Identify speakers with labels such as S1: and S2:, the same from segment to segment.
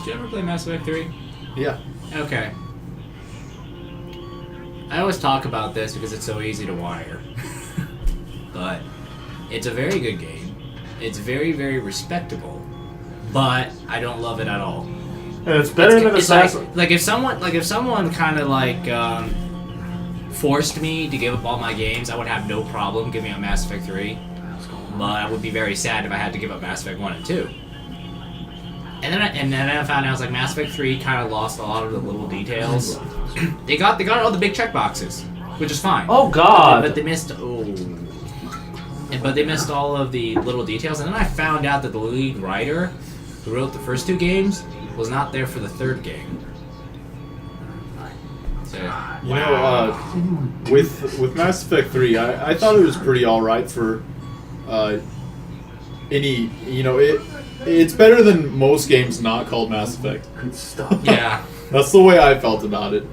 S1: Did you ever play Mass Effect 3?
S2: Yeah.
S1: Okay. I always talk about this because it's so easy to wire. But it's a very good game. It's very, very respectable. But I don't love it at all.
S3: And it's better than Assassin.
S1: Like if someone kind of like forced me to give up all my games, I would have no problem giving up Mass Effect 3. But I would be very sad if I had to give up Mass Effect 1 and 2. And then I found out I was like Mass Effect 3 kind of lost a lot of the little details. They got all the big checkboxes, which is fine.
S3: Oh God!
S1: But they missed but they missed all of the little details. And then I found out that the lead writer who wrote the first 2 games was not there for the 3rd game. So,
S2: you know, with Mass Effect 3, I thought it was pretty alright for any, you know, it's better than most games not called Mass Effect.
S4: Good stuff.
S1: Yeah.
S2: That's the way I felt about it.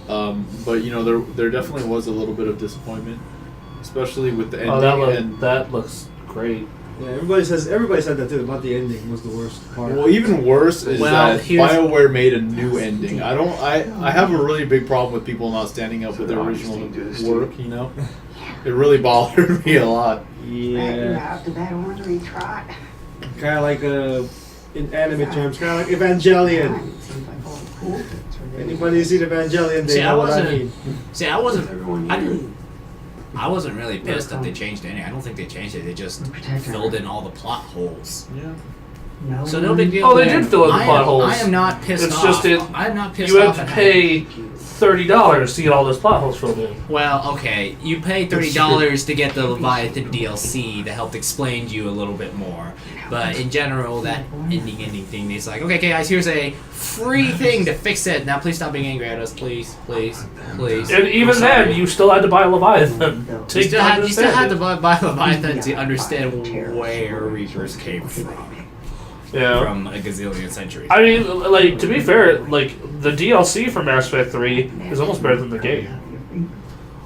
S2: But, you know, there definitely was a little bit of disappointment, especially with the ending.
S3: That looks great.
S5: Yeah, everybody said that too, about the ending was the worst part.
S2: Well, even worse is that BioWare made a new ending. I have a really big problem with people not standing up with their original work, you know? It really bothered me a lot.
S5: Yeah.
S6: After that ornery trot.
S5: Kind of like, in anime terms, kind of like Evangelion. Anybody seen Evangelion, they know what I mean.
S1: I wasn't really pissed that they changed any. I don't think they changed it. They just filled in all the plot holes.
S2: Yeah.
S1: So no big deal.
S3: Oh, they did fill in the plot holes.
S1: I am not pissed off.
S3: It's just
S1: I'm not pissed
S3: you
S1: off.
S3: have to pay $30 to get all those plot holes filled in.
S1: Well, okay, you pay $30 to get the Leviathan DLC that helped explain to you a little bit more. But in general, that ending thing is like, okay, guys, here's a free thing to fix it. Now, please stop being angry at us, please.
S3: And even then, you still had to buy Leviathan.
S1: You still had to buy Leviathan to understand where Reapers came from.
S3: Yeah.
S1: From a gazillion centuries.
S3: I mean, like, to be fair, like, the DLC for Mass Effect 3 is almost better than the game.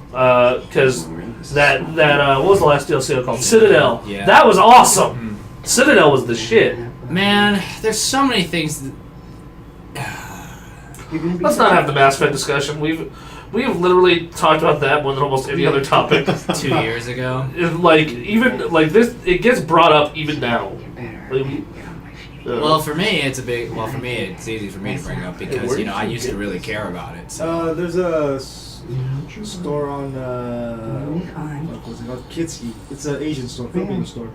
S3: Because that what was the last DLC called? Citadel.
S1: Yeah.
S3: That was awesome. Citadel was the shit.
S1: Man, there's so many things.
S3: Let's not have the Mass Effect discussion. We've literally talked about that more than almost any other topic.
S1: 2 years ago.
S3: This, it gets brought up even now.
S1: Well, for me, it's easy for me to bring up because, you know, I used to really care about it. So.
S5: There's a store on, what was it called? Kitski. It's an Asian store, Filipino store.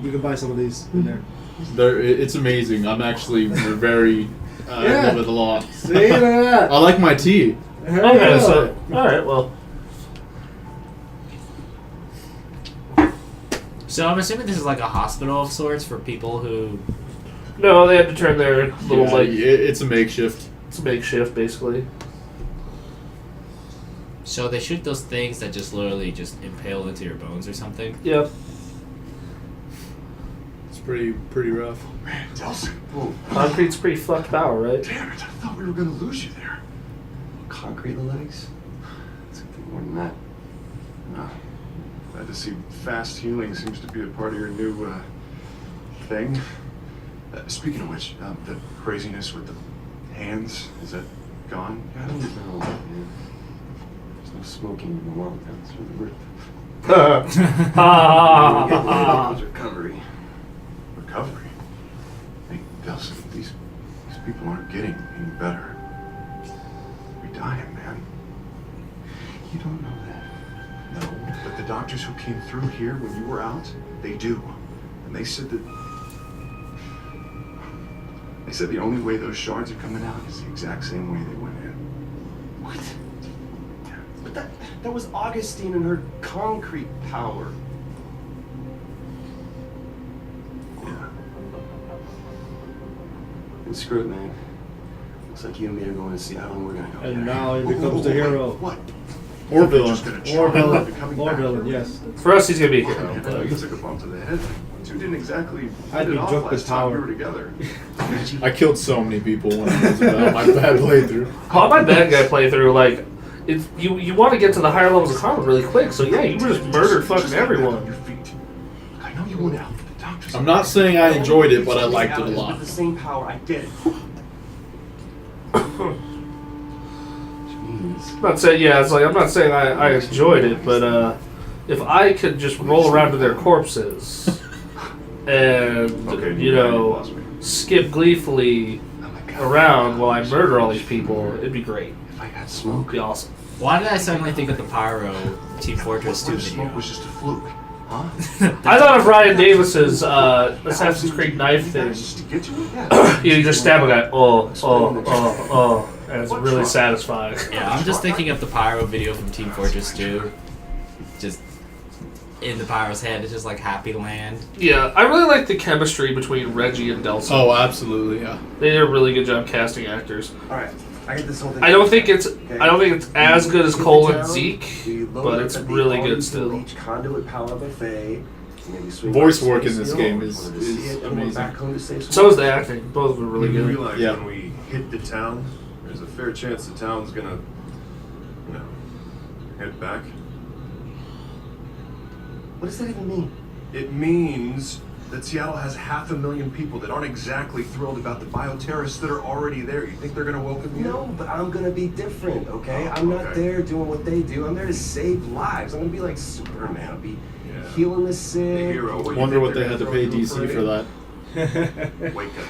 S5: You can buy some of these in there.
S2: It's amazing. I'm actually very, I love it a lot.
S5: See, look at that.
S2: I like my tea.
S3: Okay, so, alright, well.
S1: So I'm assuming this is like a hospital of sorts for people who...
S3: No, they had to turn their little,
S2: it's a makeshift.
S3: It's a makeshift, basically.
S1: So they shoot those things that just literally just impale into your bones or something?
S3: Yep.
S2: It's pretty rough.
S4: Man, Delsin.
S3: Concrete's pretty fucked power, right?
S4: Damn it, I thought we were going to lose you there.
S7: Concrete legs? It's something more than that.
S4: Glad to see fast healing seems to be a part of your new thing. Speaking of which, the craziness with the hands, is that gone?
S7: I don't know, man. There's no smoking in the world down through the roof. Recovery.
S4: Recovery? Hey, Delsin, these people aren't getting any better. We're dying, man.
S7: You don't know that.
S4: No, but the doctors who came through here when you were out, they do. And they said that... They said the only way those shards are coming out is the exact same way they went in.
S7: What? But that was Augustine and her concrete power.
S4: Yeah.
S7: And screw it, man. Looks like you and me are going to Seattle and we're going to go.
S5: And now he becomes the hero.
S4: What?
S2: Or villain.
S5: Or villain, yes.
S3: For us, he's going to be a
S4: Oh,
S3: hero.
S4: man, you took a bump to the head. You two didn't exactly
S5: I'd
S4: hit
S5: be
S4: it off
S5: drunk with
S4: last time we
S5: power.
S4: were together.
S2: I killed so many people when I was about my bad playthrough.
S3: On my bad guy playthrough, like, you want to get to the higher levels of combat really quick, so yeah, you just murdered fucking everyone.
S4: On your feet. I know you want out, but the doctors.
S2: I'm I'm not saying I enjoyed it, but I liked it a lot.
S7: With the same power, I did it.
S3: I'm not saying, yeah, it's like, I'm not saying I enjoyed it, but if I could just roll around to their corpses and, you know, skip gleefully around while I murder all these people, it'd be great.
S7: If I got smoke,
S3: It'd be awesome.
S1: Why did I suddenly think of the Pyro Team Fortress 2
S4: Smoke
S1: video?
S4: was just a fluke, huh?
S3: I thought of Ryan Davis's Assassin's Creed knife thing.
S4: Just to get to it? Yeah.
S3: You just stab a guy, and it's really satisfying.
S1: Yeah, I'm just thinking of the Pyro video from Team Fortress 2. Just in the Pyro's head, it's just like Happy Land.
S3: Yeah, I really like the chemistry between Reggie and Deslin.
S2: Oh, absolutely, yeah.
S3: They did a really good job casting actors.
S7: all right, I get this whole thing.
S3: I don't think it's as good as Cole and Zeke,
S7: We load
S3: but
S7: up
S3: it's
S7: at the
S3: really
S7: all
S3: good
S7: you
S3: still.
S7: can reach conduit power buffet. Maybe swing
S2: Voice
S7: by
S2: work in
S7: Space
S2: this
S7: Hill.
S2: game is
S7: Wanted to see it, and went
S2: amazing.
S7: back home to save some
S3: So is the acting. Both were really
S4: You
S3: good.
S4: realize
S2: Yeah.
S4: when we hit the town, there's a fair chance the town's gonna, you know, head back.
S7: What does that even mean?
S4: It means that Seattle has 500,000 people that aren't exactly thrilled about the bioterrorists that are already there. You think they're gonna welcome you?
S7: No, but I'm gonna be different, okay?
S4: Oh,
S7: I'm not
S4: okay.
S7: there doing what they do. I'm there to save lives. I'm gonna be like Superman. I'll be
S4: Yeah.
S7: healing the
S4: The
S7: sick.
S4: hero. What, you
S2: Wonder
S4: think
S2: what they
S4: they're
S2: had to
S4: gonna
S2: pay
S4: throw you
S2: DC
S4: a
S2: for that.
S4: parade? Wake up.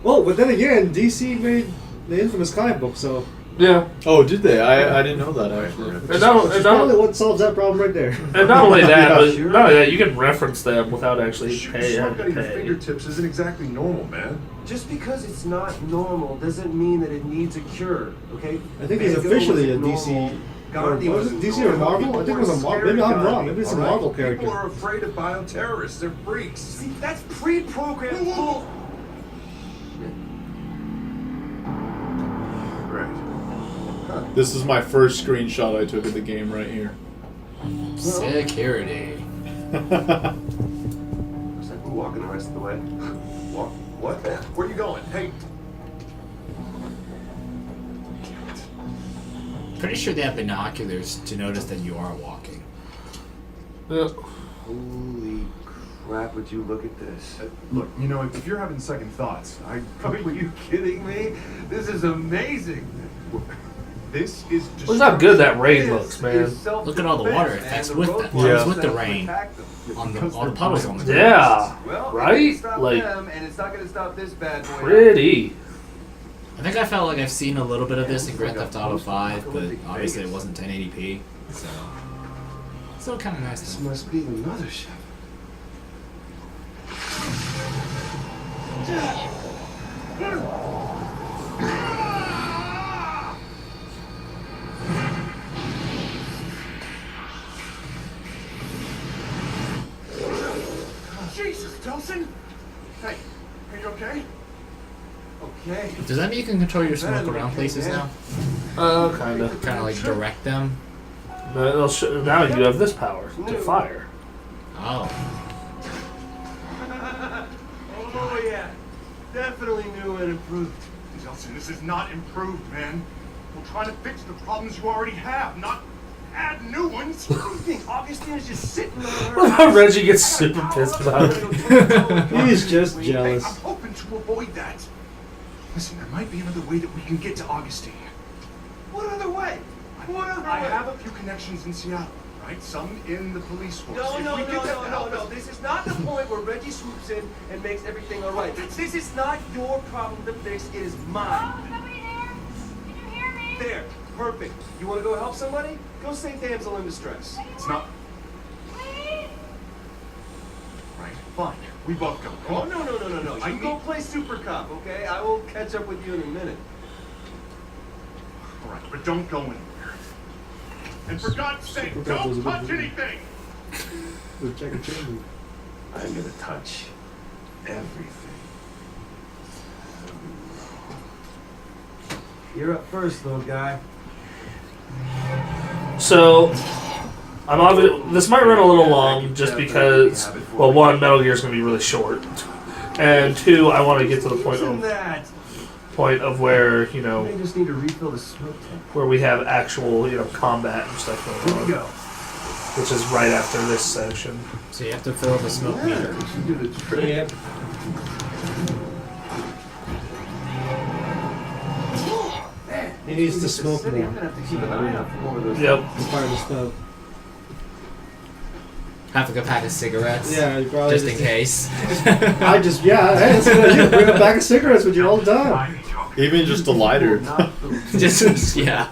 S5: Well, but then again, DC made the infamous comic book, so
S3: Yeah,
S2: Oh, did they? I didn't know that, actually.
S3: and not,
S5: probably what solves that problem right there.
S3: and not only that,
S2: Yeah,
S3: but
S7: sure.
S3: not only that, you can reference them without actually
S4: Shooting
S3: having
S4: shotgun
S3: to
S4: at your
S3: pay.
S4: fingertips isn't exactly normal, man.
S7: Just because it's not normal doesn't mean that it needs a cure, okay?
S5: I think he's
S7: Mango
S5: officially a
S7: wasn't
S5: DC.
S7: normal.
S5: Or
S7: Gandhi
S5: was it
S7: wasn't
S5: DC or
S7: normal.
S5: Marvel? I think it was a Marvel. Maybe I'm wrong. Maybe it's a
S4: All right?
S5: Marvel
S4: People
S5: character.
S4: are afraid of bioterrorists. They're freaks.
S7: See, that's pre-programmed bull.
S4: Right.
S2: This is my first screenshot I took of the game right here.
S1: Security.
S7: Looks like we're walking the rest of the way.
S4: What? What? Where are you going? Hey.
S1: Pretty sure they have binoculars to notice that you are walking.
S3: Yeah.
S7: Holy crap, would you look at this?
S4: Look, you know, if you're having second thoughts, I
S7: Are you kidding me? This is amazing.
S4: This is
S3: Well, it's not good that rain looks, man.
S1: Look at all the water effects with that.
S2: Yeah.
S1: With the rain. On the, all the puddles on the ground.
S3: Yeah,
S8: Well,
S3: right?
S8: It can stop
S3: Like,
S8: them, and it's not going to stop this bad boy.
S3: pretty.
S1: I think I felt like I've seen a little bit of this in Grand Theft Auto 5, but obviously it wasn't 1080p, so still kind of nice.
S7: This
S1: Though.
S7: must be the mothership.
S4: Jesus, Delson! Hey, are you okay?
S7: Okay.
S1: Does that mean you can control your smoke around places now?
S3: Kind of.
S1: Kind of like direct them?
S3: Now you have this power to fire.
S1: Oh.
S7: Oh yeah. Definitely new and improved.
S4: Delson, this is not improved, man. We're trying to fix the problems you already have, not add new ones.
S7: What do you think? Augustine is just sitting on her.
S3: Reggie gets super pissed about it.
S5: He's just jealous.
S4: I'm hoping to avoid that. Listen, there might be another way that we can get to Augustine.
S7: What other way? What other
S4: I
S7: way?
S4: have a few connections in Seattle, right? Some in the police force.
S7: No,
S4: If
S7: no,
S4: we
S7: no,
S4: get that
S7: no, no,
S4: help
S7: no.
S4: us-
S7: This is not the point where Reggie swoops in and makes everything all right. This is not your problem to fix. It is mine.
S6: Somebody there? Can you hear me?
S7: There. Perfect. You want to go help somebody? Go save damsel in distress.
S4: It's not
S6: Please?
S4: right. Fine. We both go. Come
S7: Oh,
S4: on.
S7: no.
S4: I
S7: You go
S4: need-
S7: play Super Cop, okay? I will catch up with you in a minute.
S4: All right, but don't go anywhere. And for God's sake,
S5: Super Cop was a
S4: don't
S5: good
S4: touch
S5: movie.
S4: anything.
S5: The Jackie Chan movie.
S7: I'm gonna touch everything. You're up first, little guy.
S3: So, this might run a little long just because, well, one, Metal Gear's going to be really short, and two, I want to get to the
S7: Isn't that?
S3: point of where, you
S7: You
S3: know,
S7: may just need to refill the smoke tank.
S3: where we have actual, you know, combat and stuff
S7: Here
S3: going
S7: we
S3: on.
S7: go.
S3: which is right after this section.
S1: So you have to fill up a smoke meter.
S5: Yep. He needs to smoke more.
S3: Yep.
S5: It's part of the smoke.
S1: Have like a pack of cigarettes.
S5: Yeah, you probably
S1: just in case.
S5: hey, that's what I do. Bring a pack of cigarettes with you all the time.
S2: Even just a lighter.
S1: just yeah.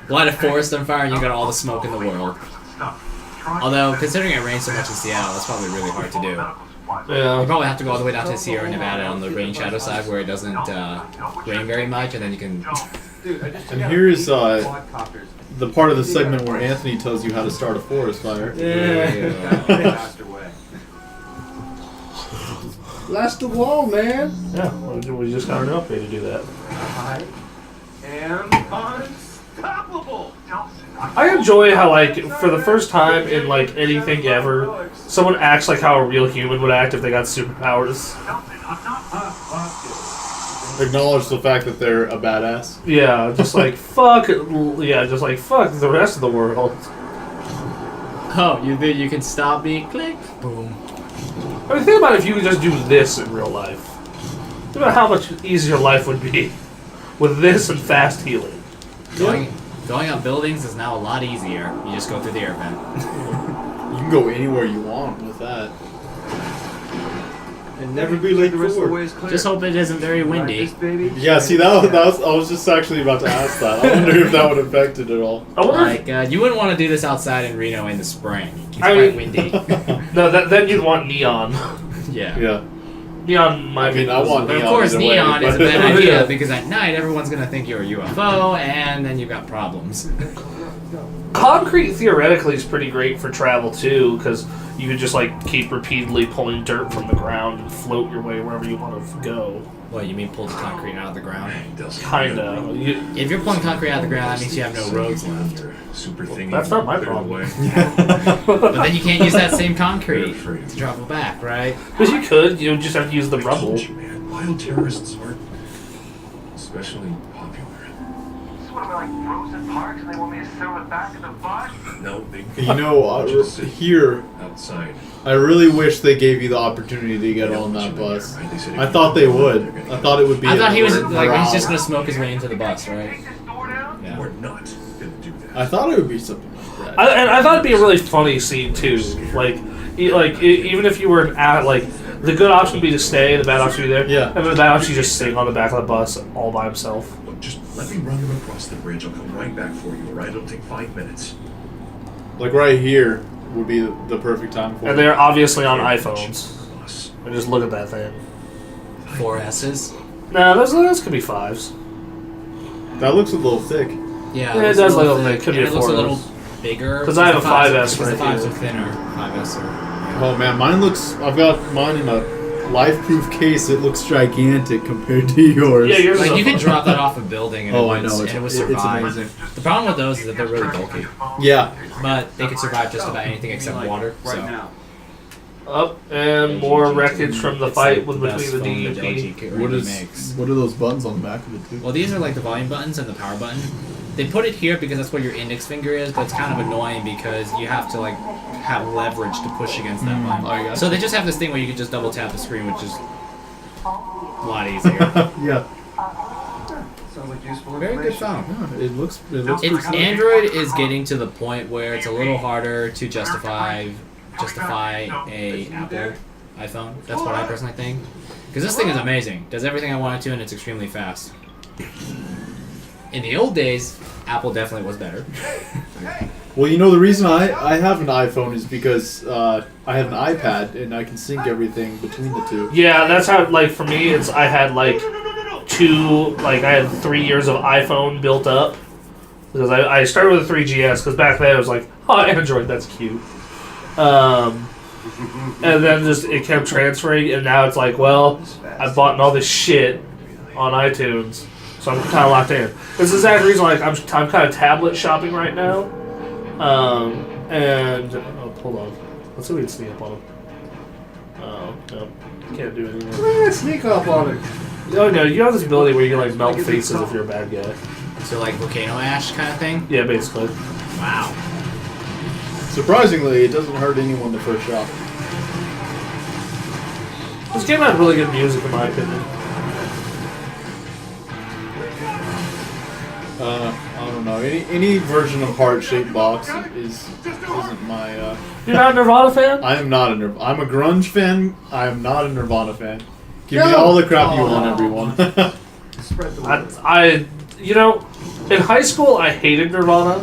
S1: Light a forest on fire and you got all the smoke in the world. Although, considering it rains so much in Seattle, that's probably really hard to do.
S3: Yeah.
S1: You probably have to go all the way down to Sierra Nevada on the rain shadow side where it doesn't rain very much, and then you can.
S2: And here's the part of the segment where Anthony tells you how to start a forest fire.
S5: Yeah. Blast the wall, man.
S3: Yeah, we just got an upgrade to do that.
S7: I am unstoppable.
S3: I enjoy how, like, for the first time in, like, anything ever, someone acts like how a real human would act if they got superpowers.
S2: Acknowledge the fact that they're a badass.
S3: Yeah, just like, fuck the rest of the world.
S1: Oh, you think you can stop me? Click. Boom.
S3: I mean, think about if you could just do this in real life. Think about how much easier life would be with this and fast healing.
S1: Going up buildings is now a lot easier. You just go through the air vent.
S2: You can go anywhere you want with that.
S5: And never be late
S7: The rest of the
S5: for
S7: way
S5: work.
S7: is clear.
S1: Just hope it isn't very
S7: Ride
S1: windy.
S7: this baby.
S2: Yeah, see, that was I was just actually about to ask that. I wonder if that would affect it at all.
S3: I wonder if,
S1: Like, you wouldn't want to do this outside in Reno in the spring. It's
S3: I
S1: quite
S3: mean-
S1: windy.
S3: no, then you'd want neon.
S1: Yeah.
S2: Yeah.
S3: Neon might
S2: I mean,
S3: be.
S2: I want
S1: But of
S2: neon
S1: course,
S2: either way,
S1: neon is a
S2: but-
S1: bad idea
S3: Yeah.
S1: because at night everyone's gonna think you're a UFO, and then you've got problems.
S3: Concrete theoretically is pretty great for travel too, because you could just like keep repeatedly pulling dirt from the ground and float your way wherever you want to go.
S1: What, you mean pull the concrete out of the ground?
S3: Kinda.
S1: If you're pulling concrete out of the ground, that means you have no roads left.
S4: Super thing.
S3: That's not my problem.
S1: But then you can't use that same concrete to travel back, right?
S3: Because you could, you would just have to use the rubble.
S4: Man, bioterrorists aren't especially popular.
S9: This one of like frozen parks, and they want me to sit on the back of the bus.
S4: No, they
S2: You know,
S4: just sit
S2: here,
S4: outside.
S2: I really wish they gave you the opportunity to get on that bus. I thought they would. I thought it would be.
S1: I thought he was
S2: a
S1: like he's just
S2: morale.
S1: gonna smoke his way into the bus, right?
S9: Take this door down.
S1: Yeah.
S4: We're not gonna do that.
S2: I thought it would be something like that.
S3: And I thought it'd be a really funny scene too. Even if you were like, the good option would be to stay, the bad option would be there.
S2: Yeah.
S3: And then the bad option is just sitting on the back of the bus all by himself.
S4: Look, just let me run him across the bridge. I'll come right back for you, alright? It'll take 5 minutes.
S2: Like right here would be the perfect time for
S3: And
S2: it.
S3: they're obviously on iPhones.
S4: Boss.
S3: And just look at that thing.
S1: 4 S's.
S3: Nah, those could be 5s.
S2: That looks a little thick.
S1: Yeah,
S3: Yeah, it
S1: looks
S3: does
S1: a
S3: look a
S1: little
S3: little-
S1: thick,
S3: it could
S1: and
S3: be
S1: it looks a
S3: 4
S1: little
S3: Ss.
S1: bigger.
S3: 'Cause I have a 5S
S1: because
S3: right
S1: the 5s
S3: here.
S1: are thinner. 5S are.
S2: Oh man, mine looks. I've got mine in a life-proof case. It looks gigantic compared to yours.
S3: Yeah, yours
S1: Like
S3: is
S1: you could drop that off a building and,
S2: Oh,
S1: it
S2: I
S1: would,
S2: know.
S1: and it would
S2: It's
S1: survive.
S2: amazing.
S1: The problem with those is that they're really bulky,
S2: Yeah.
S1: but they could survive just about anything except water.
S7: Right
S1: so.
S7: now.
S3: Up and more wreckage from the
S1: It's
S3: fight
S1: like
S3: with
S1: the best
S3: between the
S1: phone that
S3: D.U.P.
S1: LG
S2: What
S1: really
S2: is?
S1: makes.
S2: What are those buttons on the back of it too?
S1: Well, these are like the volume buttons and the power button. They put it here because that's where your index finger is, but it's kind of annoying because you have to like have leverage to push against that button.
S2: I got
S1: So they just have this thing where you can just double tap the screen, which is a lot easier.
S2: Yeah.
S7: Sounds like useful
S1: Very good
S7: information.
S1: phone.
S2: It looks. It looks.
S1: It's
S2: pretty good.
S1: Android is getting to the point where it's a little harder to justify a Apple iPhone. That's what I personally think. Because this thing is amazing. Does everything I want it to, and it's extremely fast. In the old days, Apple definitely was better.
S2: Well, you know the reason I have an iPhone is because I have an iPad and I can sync everything between the two.
S3: Yeah, that's how, like, for me, it's, I had, like, I had 3 years of iPhone built up. Because I started with a 3GS, because back then it was like, oh, Android, that's cute. And then just, it kept transferring, and now it's like, well, I've bought all this shit on iTunes, so I'm kind of locked in. This is the exact reason, like, I'm kind of tablet shopping right now. Hold on. Let's see if we can sneak up on him. Oh, no. Can't do anything.
S5: Sneak up on it.
S3: Oh, no, you have this ability where you can, like, melt faces if you're a bad guy.
S1: So like volcano ash kind of thing.
S3: Yeah, basically.
S1: Wow.
S2: Surprisingly, it doesn't hurt anyone the first shot.
S3: This game had really good music, in my opinion.
S2: I don't know. Any version of heart-shaped box isn't my.
S3: You're not a Nirvana fan?
S2: I am not a Nirvana. I'm a grunge fan. I am not a Nirvana fan. Give me all the crap you want, everyone.
S8: Spread the word.
S3: You know, in high school, I hated Nirvana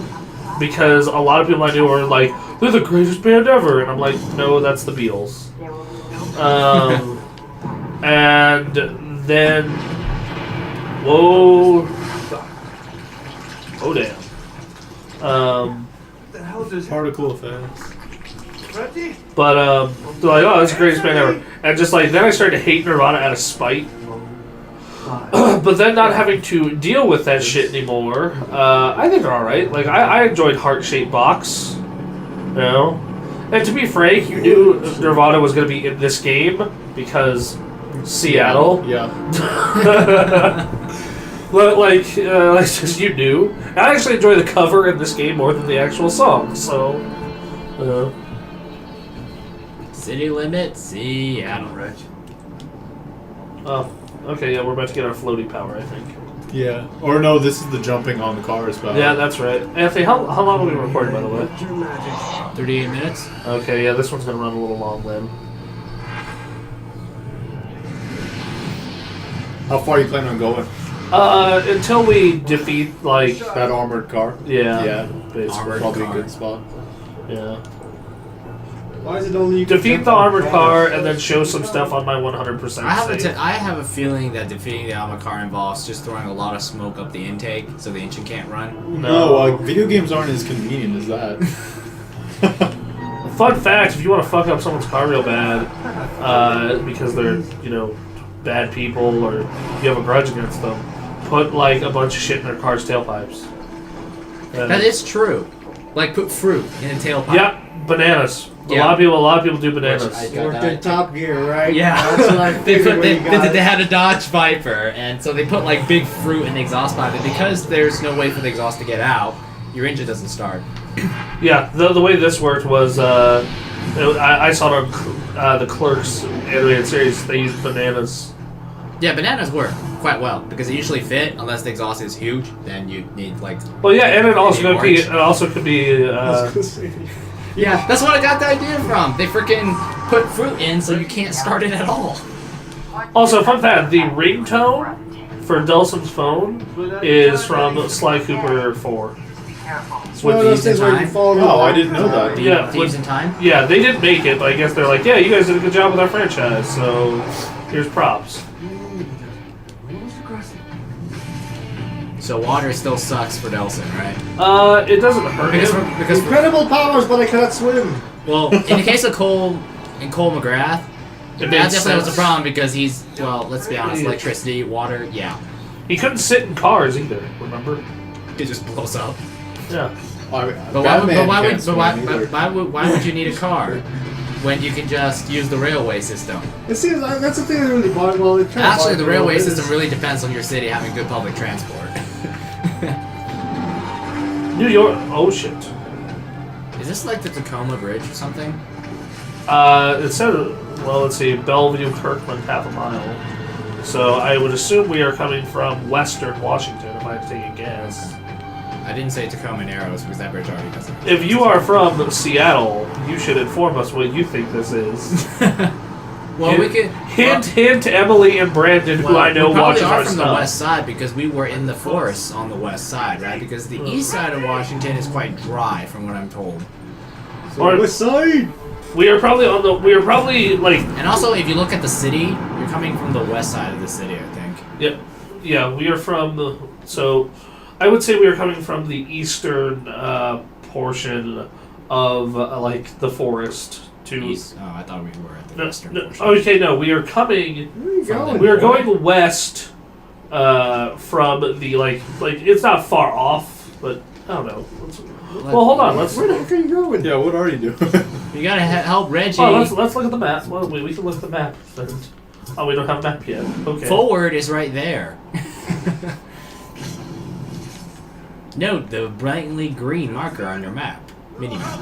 S3: because a lot of people I knew were like, they're the greatest band ever. And I'm like, no, that's the Beatles. And then, whoa. Oh, damn.
S8: What the hell just
S2: Particle effects.
S8: Reggie?
S3: But, they're like, oh, that's the greatest band ever. And just like, then I started to hate Nirvana out of spite. But then not having to deal with that shit anymore, I think they're alright. Like, I enjoyed Heart-Shaped Box. You know? And to be frank, you knew Nirvana was going to be in this game because Seattle.
S2: Yeah.
S3: Like just you knew. I actually enjoy the cover in this game more than the actual song, so.
S1: City limit, Seattle.
S8: Reg.
S3: Oh, okay, yeah, we're about to get our floaty power, I think.
S2: Yeah. Or no, this is the jumping on the cars power.
S3: Yeah, that's right. Anthony, how long have we recorded, by the way?
S1: 38 minutes.
S3: Okay, yeah, this one's gonna run a little long then.
S2: How far are you planning on going?
S3: Until we defeat, like...
S2: That armored car?
S3: Yeah.
S2: Yeah.
S3: Basically.
S1: Armored
S2: Probably
S1: car.
S2: a good spot.
S3: Yeah.
S5: Why is it only you can
S3: Defeat
S5: jump
S3: the
S5: on
S3: armored
S5: cars?
S3: car and then show some stuff on my 100%
S1: I have a feeling that defeating the armored car involves just throwing a lot of smoke up the intake so the engine can't run.
S2: No, video games aren't as convenient as that.
S3: Fun fact, if you want to fuck up someone's car real bad, because they're, you know, bad people or you have a grudge against them, put, like, a bunch of shit in their car's tailpipes.
S1: That is true. Like put fruit in a tailpipe.
S3: Yeah, bananas.
S1: Yeah.
S3: A lot of people do bananas.
S5: You worked in Top Gear, right?
S1: Yeah,
S5: That's what I
S1: they
S5: figured when you got it.
S1: had a Dodge Viper, and so they put like big fruit in the exhaust pipe, and because there's no way for the exhaust to get out, your engine doesn't start.
S3: Yeah, the way this worked was, I saw the Clerks animated series. They used bananas.
S1: Yeah, bananas work quite well because they usually fit unless the exhaust is huge. Then you need like.
S3: Well, yeah, and it also
S1: orange.
S3: could be.
S1: Yeah, that's what I got the idea from. They freaking put fruit in so you can't start it at all.
S3: Also, fun fact: the ringtone for Delson's phone is from Sly Cooper 4.
S5: It's one of those things where you fall in
S2: Oh, I didn't know that.
S3: Yeah,
S1: Thieves in Time.
S3: Yeah, they didn't make it, but I guess they're like, yeah, you guys did a good job with our franchise, so here's props.
S1: So water still sucks for Delson, right?
S3: It doesn't hurt him.
S1: Because
S5: Incredible powers, but I cannot swim.
S1: well, in the case of Cole McGrath,
S3: It
S1: that
S3: made
S1: definitely was a
S3: sense.
S1: problem because he's let's be honest, electricity, water, yeah,
S3: He couldn't sit in cars either, remember?
S1: it just blows up.
S3: Yeah.
S1: But
S2: Batman
S1: why
S2: can't swim either.
S1: would you need a car when you can just use the railway system?
S5: It seems like that's the thing that really bothers. Well, it kinda
S1: Actually,
S5: bothers
S1: the
S5: me a
S1: railway
S5: little bit.
S1: system really depends on your city having good public transport.
S3: New York. Oh shit.
S1: Is this like the Tacoma Bridge or something?
S3: It said, well, let's see, Bellevue, Kirkland, half a mile. So I would assume we are coming from Western Washington, if I had to take a guess.
S1: I didn't say Tacoma Narrows because that bridge already doesn't.
S3: If you are from Seattle, you should inform us what you think this is.
S1: Well, we could
S3: Hint, Emily and Brandon, who I know
S1: we probably
S3: watches
S1: are
S3: our
S1: from
S3: stuff.
S1: the west side because we were in the forests on the west side, right? Because the east side of Washington is quite dry, from what I'm told.
S5: So West Side.
S3: We are probably like.
S1: And also, if you look at the city, you're coming from the west side of the city, I think.
S3: Yeah, we are from the. So, I would say we are coming from the eastern portion of like the forest to.
S1: East. Oh, I thought we were at the
S3: No,
S1: western
S3: no,
S1: portion.
S3: okay, no, we are coming.
S5: Where are you going?
S3: We are going west from the like it's not far off, but I don't know. Well, hold on. Let's.
S5: Where the heck are you going?
S2: Yeah, what are you doing?
S1: You gotta help Reggie.
S3: Oh, let's look at the map. Well, we can look at the map. Oh, we don't have a map yet. Okay.
S1: Forward is right there. Note the brightly green marker on your map. Mini map.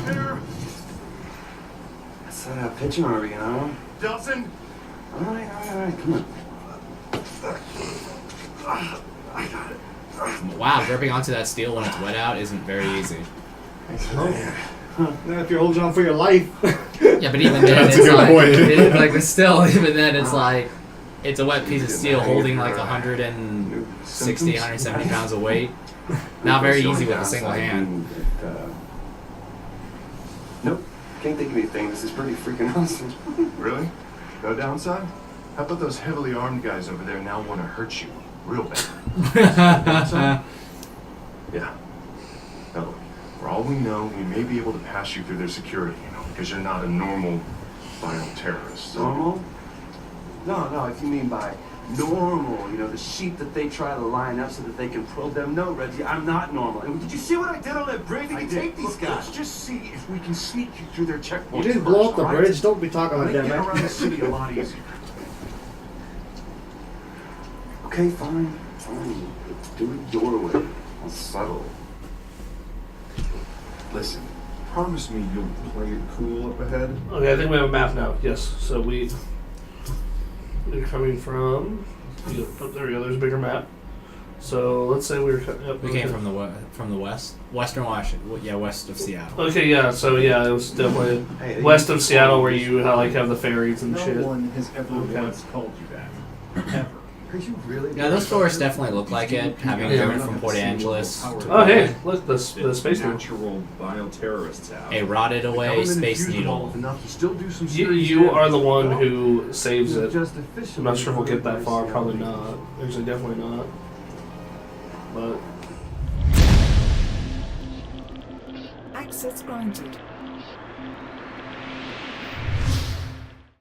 S10: That's pitching already, you know?
S4: Delsin!
S10: Alright, come on.
S4: I got it.
S1: Wow, gripping onto that steel when it's wet out isn't very easy.
S5: Now, if you're holding on for your life.
S1: Yeah, but even then,
S2: That's a
S1: it's
S2: good
S1: like,
S2: point.
S1: like the still, even then, it's like, it's a wet piece of steel holding like 160, 170 pounds of weight. Not very easy with a single hand.
S10: Nope. Can't think of anything. This is pretty freaking awesome.
S4: Really? No downside? How about those heavily armed guys over there now want to hurt you real bad? Downside? Yeah. Now look, for all we know, we may be able to pass you through their security, you know, because you're not a normal bioterrorist. So
S10: Normal? No, if you mean by normal, you know, the sheep that they try to line up so that they can probe them. No, Reggie, I'm not normal. And did you see what I did on that bridge? I can take these
S4: Look,
S10: guys.
S4: let's just see if we can sneak you through their checkpoints.
S5: You didn't blow up the
S4: first, all
S5: bridge. Don't be talking like
S4: Make
S5: that,
S4: getting around the
S5: man.
S4: city a lot easier.
S10: Okay, fine. Do it your way. I'll settle.
S4: Listen, promise me you'll play it cool up ahead.
S3: Okay, I think we have a map now. Yes, so we're coming from. Oh, there we go. There's a bigger map. So let's say we
S1: came from the west, Western Washington. Yeah, west of Seattle.
S3: Okay, yeah. So yeah, it was definitely west of Seattle where you have the ferries and shit.
S5: No one has ever once called you that. Ever.
S10: Are you really?
S1: Yeah, those forests definitely look like it, having driven from Port Angeles.
S3: Oh hey, look the space needle.
S11: Natural bioterrorists have.
S1: A rotted away space needle.
S3: You are the one who saves it.
S10: Just
S3: I'm not sure if we'll get that far. Probably not. Actually, definitely not. But
S12: Access granted.